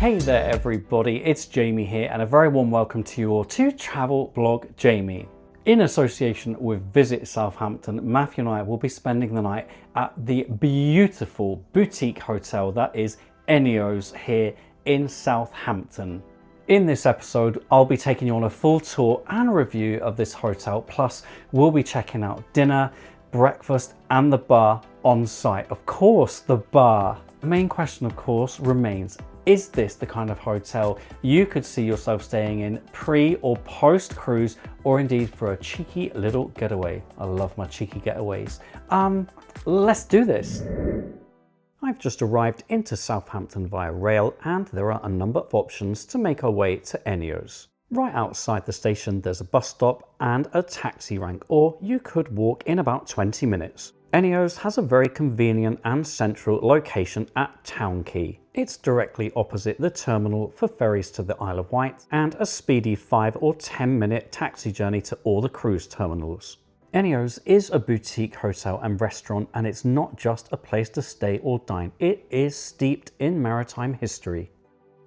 Hey there everybody, it's Jamie here and a very warm welcome to you all to Travel Blog Jamie. In association with Visit Southampton, Matthew and I will be spending the night at the beautiful boutique hotel that is Ennios here in Southampton. In this episode, I'll be taking you on a full tour and review of this hotel, plus we'll be checking out dinner, breakfast and the bar on site. Of course, the bar. The main question, of course, remains, is this the kind of hotel you could see yourself staying in pre or post cruise, or indeed for a cheeky little getaway? I love my cheeky getaways. Let's do this. I've just arrived into Southampton via rail and there are a number of options to make our way to Ennios. Right outside the station there's a bus stop and a taxi rank, or you could walk in about 20 minutes. Ennios has a very convenient and central location at Town Quay. It's directly opposite the terminal for ferries to the Isle of Wight and a speedy 5 or 10 minute taxi journey to all the cruise terminals. Ennios is a boutique hotel and restaurant, and it's not just a place to stay or dine, it is steeped in maritime history.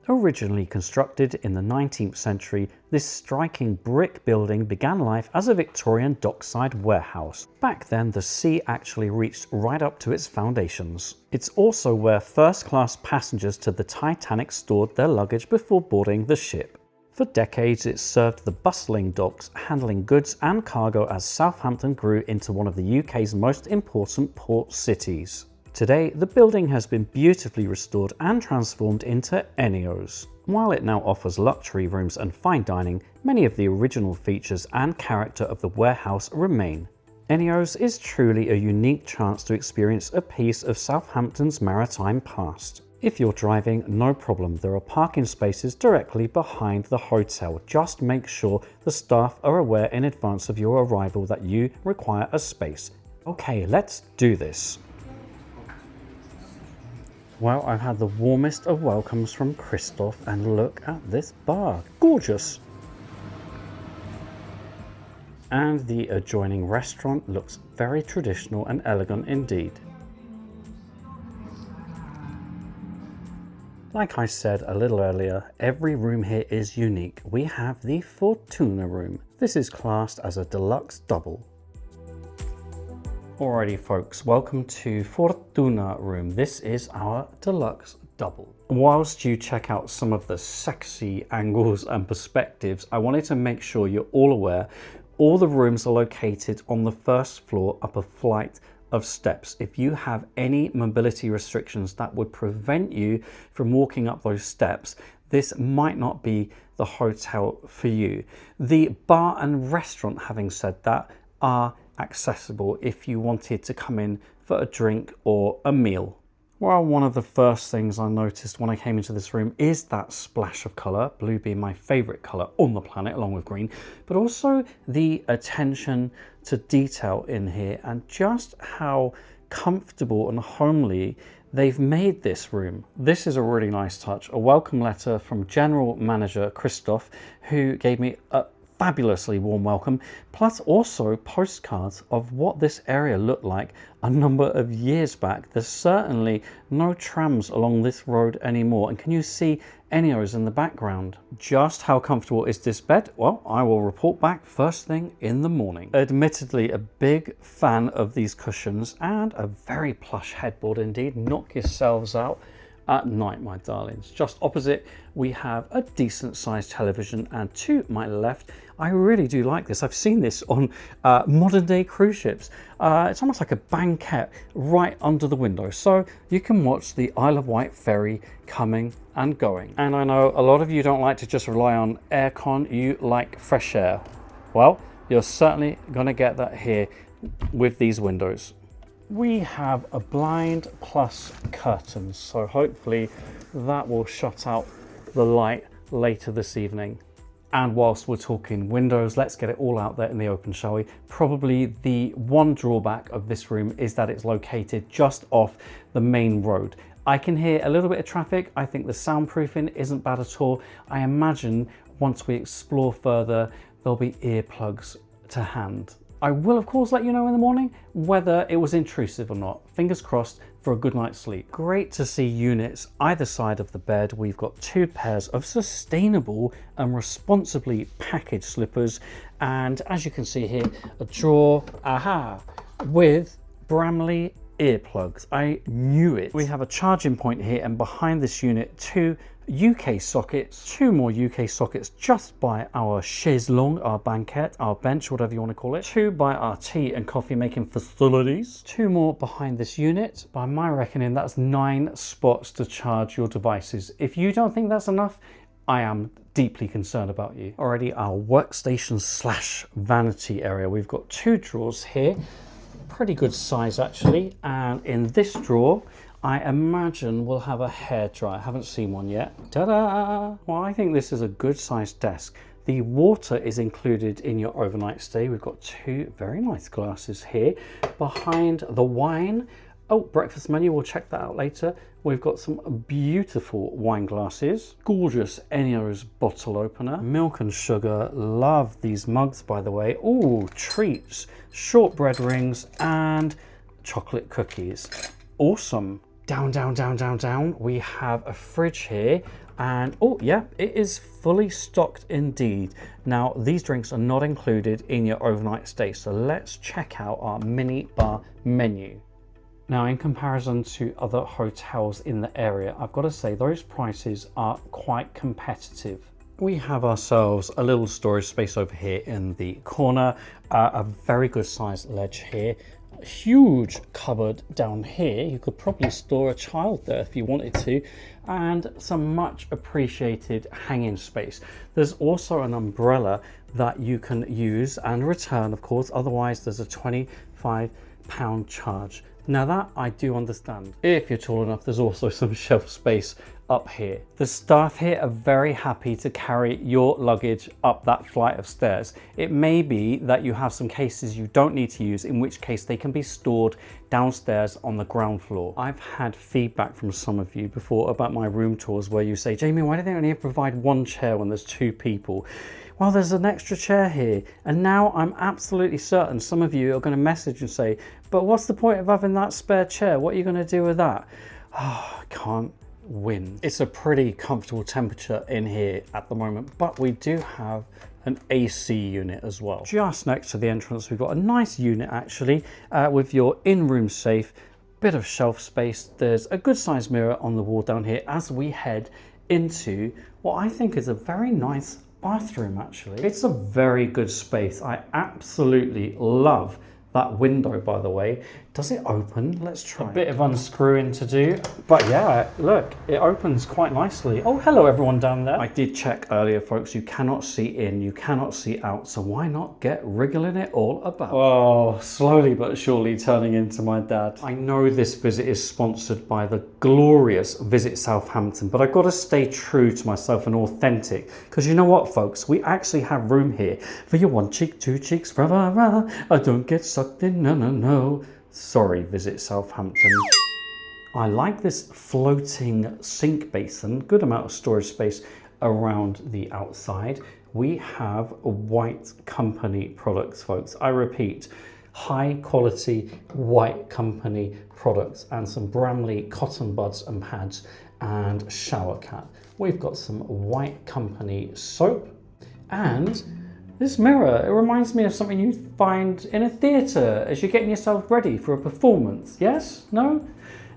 Originally constructed in the 19th century, this striking brick building began life as a Victorian dockside warehouse. Back then, the sea actually reached right up to its foundations. It's also where first-class passengers to the Titanic stored their luggage before boarding the ship. For decades, it served the bustling docks, handling goods and cargo as Southampton grew into one of the UK's most important port cities. Today, the building has been beautifully restored and transformed into Ennios. While it now offers luxury rooms and fine dining, many of the original features and character of the warehouse remain. Ennios is truly a unique chance to experience a piece of Southampton's maritime past. If you're driving, no problem, there are parking spaces directly behind the hotel. Just make sure the staff are aware in advance of your arrival that you require a space. Okay, let's do this. Well, I've had the warmest of welcomes from Christoph, and look at this bar. Gorgeous! And the adjoining restaurant looks very traditional and elegant indeed. Like I said a little earlier, every room here is unique. We have the Fortuna room. This is classed as a deluxe double. Alrighty folks, welcome to Fortuna room. This is our deluxe double. Whilst you check out some of the sexy angles and perspectives, I wanted to make sure you're all aware all the rooms are located on the first floor up a flight of steps. If you have any mobility restrictions that would prevent you from walking up those steps, this might not be the hotel for you. The bar and restaurant, having said that, are accessible if you wanted to come in for a drink or a meal. Well, one of the first things I noticed when I came into this room is that splash of colour, blue being my favourite colour on the planet along with green, but also the attention to detail in here and just how comfortable and homely they've made this room. This is a really nice touch, a welcome letter from General Manager Christoph, who gave me a fabulously warm welcome, plus also postcards of what this area looked like a number of years back. There's certainly no trams along this road anymore, and can you see Ennios in the background? Just how comfortable is this bed? Well, I will report back first thing in the morning. Admittedly, a big fan of these cushions and a very plush headboard indeed. Knock yourselves out at night, my darlings. Just opposite, we have a decent sized television, and to my left, I really do like this. I've seen this on modern day cruise ships. It's almost like a banquette right under the window, so you can watch the Isle of Wight ferry coming and going. And I know a lot of you don't like to just rely on aircon, you like fresh air. Well, you're certainly gonna get that here with these windows. We have a blind plus curtains, so hopefully that will shut out the light later this evening. And whilst we're talking windows, let's get it all out there in the open, shall we? Probably the one drawback of this room is that it's located just off the main road. I can hear a little bit of traffic. I think the soundproofing isn't bad at all. I imagine once we explore further, there'll be earplugs to hand. I will of course let you know in the morning whether it was intrusive or not. Fingers crossed for a good night's sleep. Great to see units either side of the bed. We've got 2 pairs of sustainable and responsibly packaged slippers, and as you can see here, a drawer, with Bramley earplugs. I knew it. We have a charging point here, and behind this unit 2 UK sockets, 2 more UK sockets just by our chaise longue, our banquette, our bench, whatever you want to call it, 2 by our tea and coffee making facilities, 2 more behind this unit. By my reckoning, that's 9 spots to charge your devices. If you don't think that's enough, I am deeply concerned about you. Already our workstation slash vanity area. We've got 2 drawers here, pretty good size actually, and in this drawer I imagine we'll have a hairdryer. I haven't seen one yet. Ta-da! Well, I think this is a good sized desk. The water is included in your overnight stay. We've got 2 very nice glasses here. Behind the wine, breakfast menu, we'll check that out later. We've got some beautiful wine glasses. Gorgeous Ennios bottle opener. Milk and sugar. Love these mugs, by the way. Oh, treats. Shortbread rings and chocolate cookies. Awesome. Down, down, down, down, down. We have a fridge here, and oh yeah, it is fully stocked indeed. Now, these drinks are not included in your overnight stay, so let's check out our mini bar menu. Now, in comparison to other hotels in the area, I've got to say those prices are quite competitive. We have ourselves a little storage space over here in the corner, a very good sized ledge here. Huge cupboard down here. You could probably store a child there if you wanted to, and some much appreciated hanging space. There's also an umbrella that you can use and return, of course, otherwise there's a £25 charge. Now that I do understand. If you're tall enough, there's also some shelf space up here. The staff here are very happy to carry your luggage up that flight of stairs. It may be that you have some cases you don't need to use, in which case they can be stored downstairs on the ground floor. I've had feedback from some of you before about my room tours where you say, Jamie, why do they only provide 1 chair when there's 2 people? Well, there's an extra chair here. And now I'm absolutely certain some of you are going to message and say, but what's the point of having that spare chair? What are you going to do with that? Oh, I can't win. It's a pretty comfortable temperature in here at the moment, but we do have an AC unit as well. Just next to the entrance, we've got a nice unit actually, with your in-room safe, bit of shelf space. There's a good sized mirror on the wall down here as we head into what I think is a very nice bathroom actually. It's a very good space. I absolutely love that window, by the way. Does it open? Let's try. A bit of unscrewing to do, but yeah, look, it opens quite nicely. Oh, hello everyone down there. I did check earlier, folks, you cannot see in, you cannot see out, so why not get wriggling it all about? Oh, slowly but surely turning into my dad. I know this visit is sponsored by the glorious Visit Southampton, but I've got to stay true to myself and authentic, because you know what, folks, we actually have room here for your 1 cheek, 2 cheeks, rah, rah, rah. I don't get sucked in, no, no, no. Sorry, Visit Southampton. I like this floating sink basin, good amount of storage space around the outside. We have White Company products, folks. I repeat, high quality White Company products, and some Bramley cotton buds and pads and shower cap. We've got some White Company soap, and this mirror, it reminds me of something you find in a theatre as you're getting yourself ready for a performance. Yes? No?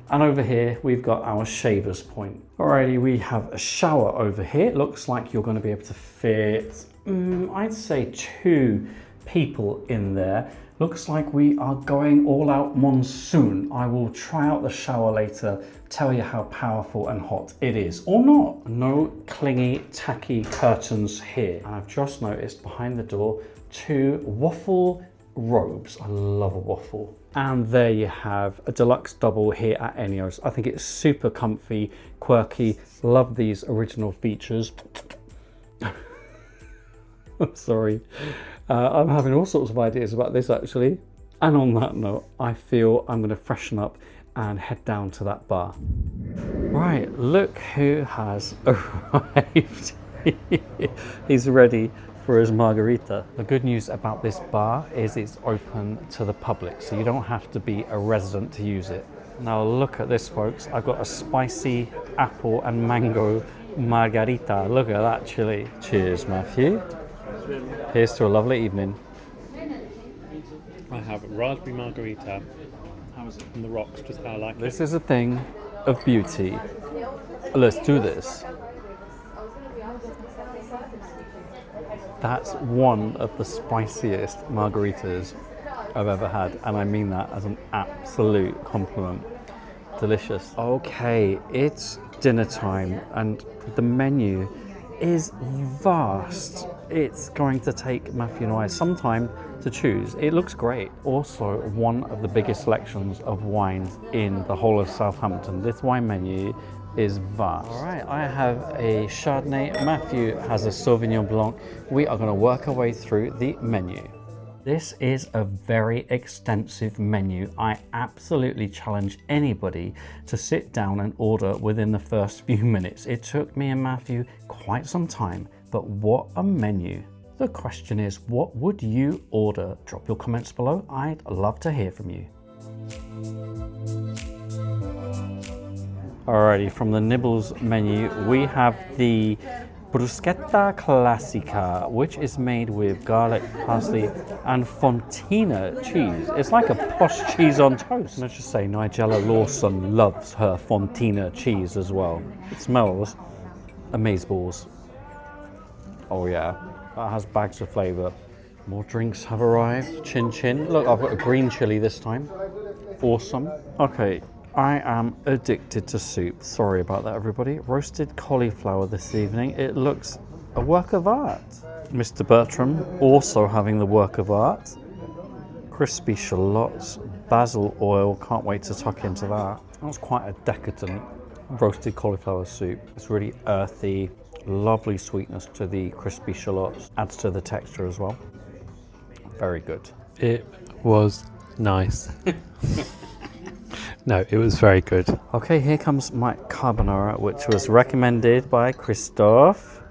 And over here, we've got our shaver's point. Alrighty, we have a shower over here. It looks like you're going to be able to fit, I'd say 2 people in there. Looks like we are going all out monsoon. I will try out the shower later, tell you how powerful and hot it is, or not. No clingy, tacky curtains here. And I've just noticed behind the door 2 waffle robes. I love a waffle. And there you have a deluxe double here at Ennios. I think it's super comfy, quirky. Love these original features. I'm sorry. I'm having all sorts of ideas about this actually. And on that note, I feel I'm going to freshen up and head down to that bar. Right, look who has arrived. He's ready for his margarita. The good news about this bar is it's open to the public, so you don't have to be a resident to use it. Now look at this, folks. I've got a spicy apple and mango margarita. Look at that chili. Cheers, Matthew. Here's to a lovely evening. I have raspberry margarita. How is it from the rocks? Just how I like This is a thing of beauty. Let's do this. That's one of the spiciest margaritas I've ever had, and I mean that as an absolute compliment. Delicious. Okay, it's dinner time, and the menu is vast. It's going to take Matthew and I some time to choose. It looks great. Also, one of the biggest selections of wines in the whole of Southampton. This wine menu is vast. All right, I have a Chardonnay. Matthew has a Sauvignon Blanc. We are going to work our way through the menu. This is a very extensive menu. I absolutely challenge anybody to sit down and order within the first few minutes. It took me and Matthew quite some time, but what a menu. The question is, what would you order? Drop your comments below. I'd love to hear from you. Alrighty, from the Nibbles menu, we have the bruschetta classica, which is made with garlic, parsley, and Fortuna cheese. It's like a posh cheese on toast. Let's just say Nigella Lawson loves her Fortuna cheese as well. It smells amazeballs. Oh yeah, that has bags of flavour. More drinks have arrived. Chin chin. Look, I've got a green chili this time. Awesome. Okay. I am addicted to soup. Sorry about that, everybody. Roasted cauliflower this evening. It looks a work of art. Mr. Bertram also having the work of art. Crispy shallots, basil oil. Can't wait to tuck into that. That's quite a decadent roasted cauliflower soup. It's really earthy, lovely sweetness to the crispy shallots. Adds to the texture as well. Very good. It was nice. No, it was very good. Okay, here comes my carbonara, which was recommended by Christophe.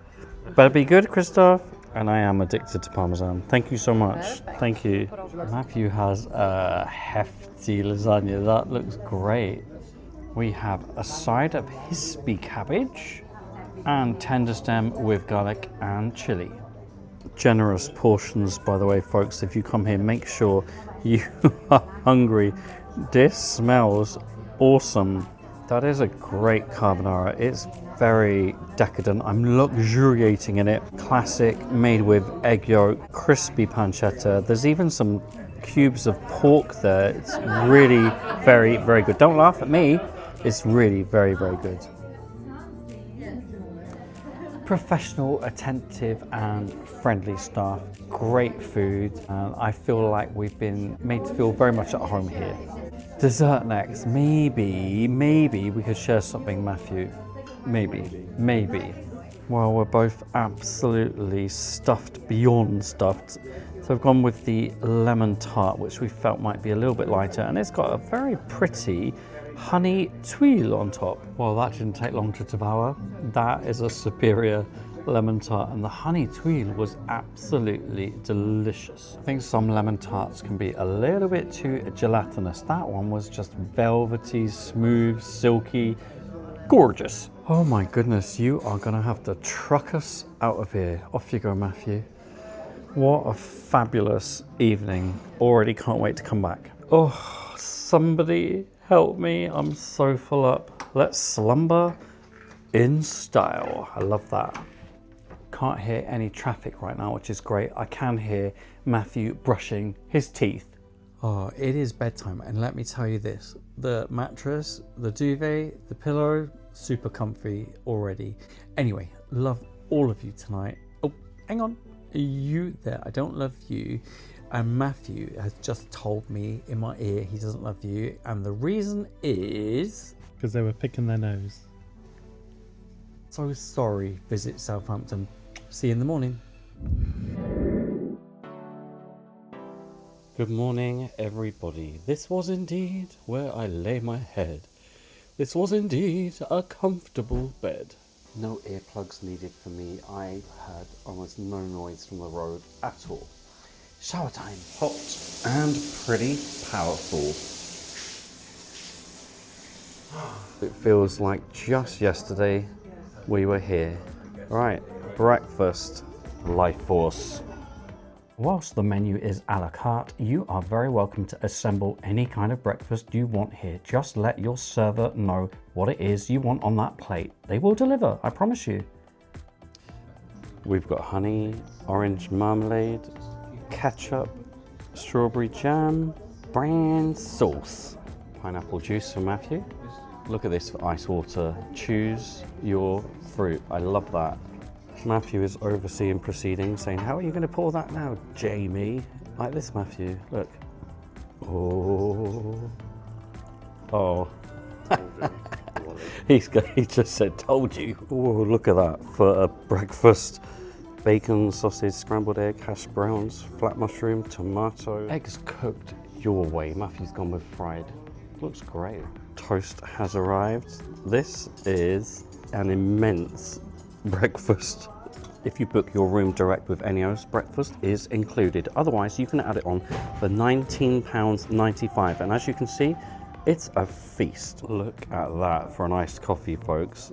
Better be good, Christophe. And I am addicted to Parmesan. Thank you so much. Thank you. Matthew has a hefty lasagna. That looks great. We have a side of hispy cabbage and tender stem with garlic and chili. Generous portions, by the way, folks. If you come here, make sure you are hungry. This smells awesome. That is a great carbonara. It's very decadent. I'm luxuriating in it. Classic, made with egg yolk, crispy pancetta. There's even some cubes of pork there. It's really very, very good. Don't laugh at me. It's really very, very good. Professional, attentive and friendly staff. Great food. And I feel like we've been made to feel very much at home here. Dessert next. Maybe we could share something, Matthew. Maybe. Well, we're both absolutely stuffed beyond stuffed. So I've gone with the lemon tart, which we felt might be a little bit lighter. And it's got a very pretty honey tuile on top. Well, that didn't take long to devour. That is a superior lemon tart, and the honey tuile was absolutely delicious. I think some lemon tarts can be a little bit too gelatinous. That one was just velvety, smooth, silky, gorgeous. Oh my goodness, you are gonna have to truck us out of here. Off you go, Matthew. What a fabulous evening. Already can't wait to come back. Oh, somebody help me. I'm so full up. Let's slumber in style. I love that. Can't hear any traffic right now, which is great. I can hear Matthew brushing his teeth. Oh, it is bedtime, and let me tell you this. The mattress, the duvet, the pillow, super comfy already. Anyway, love all of you tonight. Oh, hang on. You there, I don't love you. And Matthew has just told me in my ear he doesn't love you. And the reason is... because they were picking their nose. So sorry, Visit Southampton. See you in the morning. Good morning, everybody. This was indeed where I lay my head. This was indeed a comfortable bed. No earplugs needed for me. I heard almost no noise from the road at all. Shower time. Hot and pretty powerful. It feels like just yesterday we were here. Right, breakfast, life force. Whilst the menu is a la carte, you are very welcome to assemble any kind of breakfast you want here. Just let your server know what it is you want on that plate. They will deliver, I promise you. We've got honey, orange marmalade, ketchup, strawberry jam, bran sauce, pineapple juice for Matthew. Look at this for ice water. Choose your fruit. I love that. Matthew is overseeing proceedings, saying, how are you going to pour that now, Jamie? Like this, Matthew. Look. Oh. Oh. He just said, told you. Oh, look at that. For a breakfast. Bacon, sausage, scrambled egg, hash browns, flat mushroom, tomato. Eggs cooked your way. Matthew's gone with fried. Looks great. Toast has arrived. This is an immense breakfast. If you book your room direct with Ennios, breakfast is included. Otherwise, you can add it on for £19.95. And as you can see, it's a feast. Look at that for an iced coffee, folks.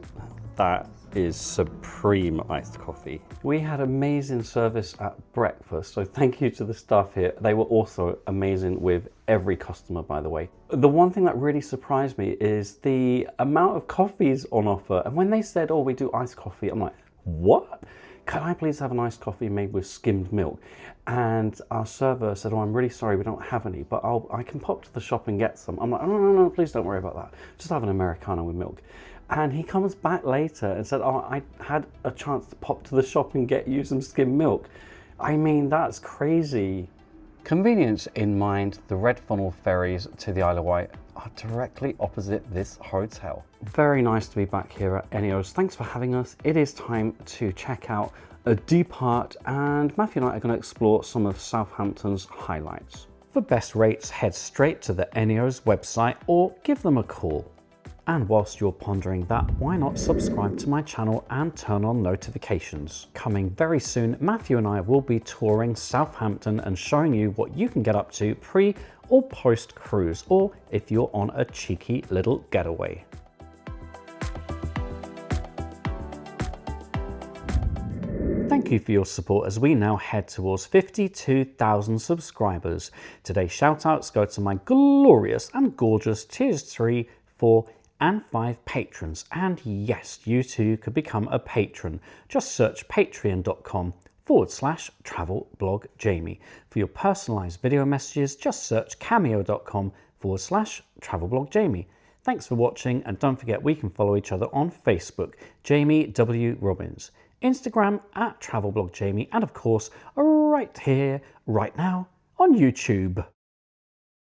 That is supreme iced coffee. We had amazing service at breakfast, so thank you to the staff here. They were also amazing with every customer, by the way. The one thing that really surprised me is the amount of coffees on offer. And when they said, oh, we do iced coffee, I'm like, what? Can I please have an iced coffee made with skimmed milk? And our server said, oh, I'm really sorry, we don't have any, but I can pop to the shop and get some. I'm like, oh, no, please don't worry about that. Just have an Americano with milk. And he comes back later and said, oh, I had a chance to pop to the shop and get you some skimmed milk. I mean, that's crazy. Convenience in mind, the red funnel ferries to the Isle of Wight are directly opposite this hotel. Very nice to be back here at Ennios. Thanks for having us. It is time to check out a depart, and Matthew and I are going to explore some of Southampton's highlights. For best rates, head straight to the Ennios website or give them a call. And whilst you're pondering that, why not subscribe to my channel and turn on notifications? Coming very soon, Matthew and I will be touring Southampton and showing you what you can get up to pre or post cruise, or if you're on a cheeky little getaway. Thank you for your support as we now head towards 52,000 subscribers. Today's shoutouts go to my glorious and gorgeous tiers 3, 4, and 5 patrons. And yes, you too could become a patron. Just search patreon.com/travelblogjamie. For your personalized video messages, just search cameo.com/travelblogjamie. Thanks for watching, and don't forget we can follow each other on Facebook, Jamie W. Robbins, Instagram @travelblogjamie, and of course, right here, right now on YouTube.